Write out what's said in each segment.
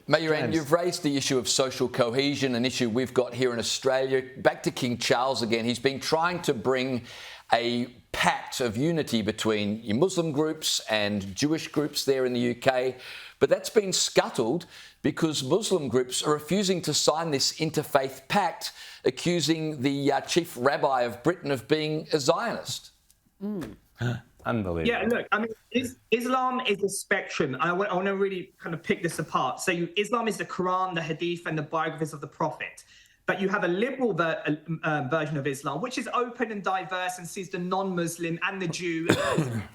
Mayuran, you've raised the issue of social cohesion, an issue we've got here in Australia. Back to King Charles again. He's been trying to bring a pact of unity between Muslim groups and Jewish groups there in the UK. But that's been scuttled because Muslim groups are refusing to sign this interfaith pact, accusing the chief rabbi of Britain of being a Zionist. Unbelievable. Yeah, look, I mean, Islam is a spectrum. I want to really kind of pick this apart. So Islam is the Quran, the Hadith, and the biographies of the Prophet. But you have a liberal version of Islam, which is open and diverse and sees the non-Muslim and the Jew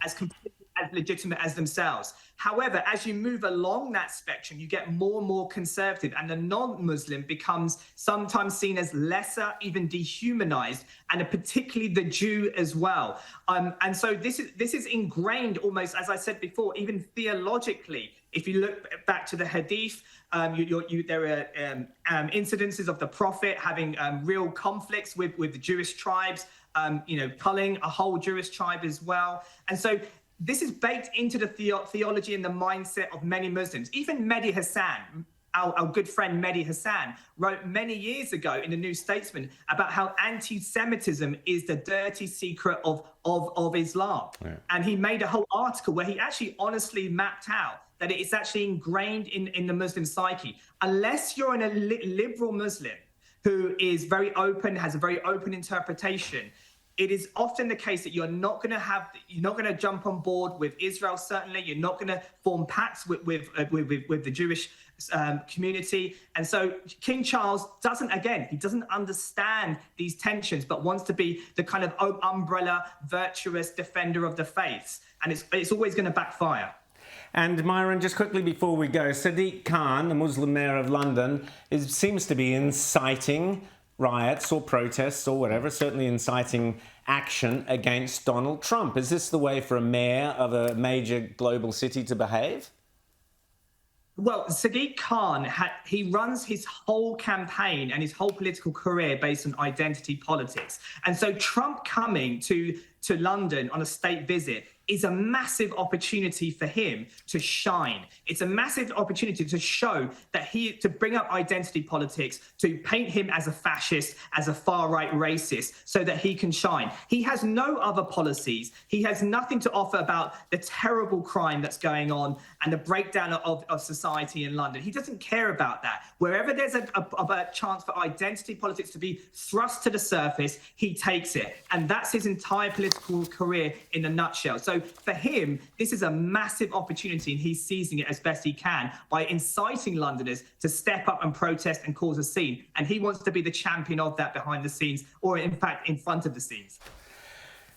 as completely as legitimate as themselves. However, as you move along that spectrum, you get more and more conservative, and the non-Muslim becomes sometimes seen as lesser, even dehumanized, and particularly the Jew as well. And so this is ingrained almost, as I said before, even theologically. If you look back to the Hadith, there are incidences of the Prophet having real conflicts with the Jewish tribes, culling a whole Jewish tribe as well. And so this is baked into the theology and the mindset of many Muslims. Even Mehdi Hassan, our good friend Mehdi Hassan, wrote many years ago in the New Statesman about how anti-Semitism is the dirty secret of Islam. Yeah. And he made a whole article where he actually honestly mapped out that it is actually ingrained in the Muslim psyche. Unless you're a liberal Muslim who is very open, has a very open interpretation, it is often the case that you're not going to jump on board with Israel. Certainly, you're not going to form pacts with the Jewish community. And so King Charles doesn't understand these tensions, but wants to be the kind of umbrella, virtuous defender of the faiths. And it's always going to backfire. And Mayuran, just quickly before we go, Sadiq Khan, the Muslim mayor of London, seems to be inciting riots or protests or whatever, certainly inciting action against Donald Trump. Is this the way for a mayor of a major global city to behave? Well, Sadiq Khan, he runs his whole campaign and his whole political career based on identity politics. And so Trump coming to London on a state visit is a massive opportunity for him to shine. It's a massive opportunity to show that to bring up identity politics, to paint him as a fascist, as a far-right racist, so that he can shine. He has no other policies. He has nothing to offer about the terrible crime that's going on and the breakdown of society in London. He doesn't care about that. Wherever there's a chance for identity politics to be thrust to the surface, he takes it. And that's his entire political career in a nutshell. So for him, this is a massive opportunity, and he's seizing it as best he can by inciting Londoners to step up and protest and cause a scene. And he wants to be the champion of that behind the scenes, or in fact, in front of the scenes.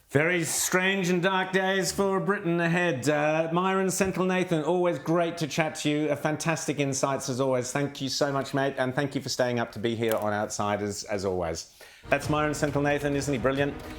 Very strange and dark days for Britain ahead. Mayuran Senthilnathan, always great to chat to you. Fantastic insights as always. Thank you so much, mate. And thank you for staying up to be here on Outsiders as always. That's Mayuran Senthilnathan, isn't he brilliant?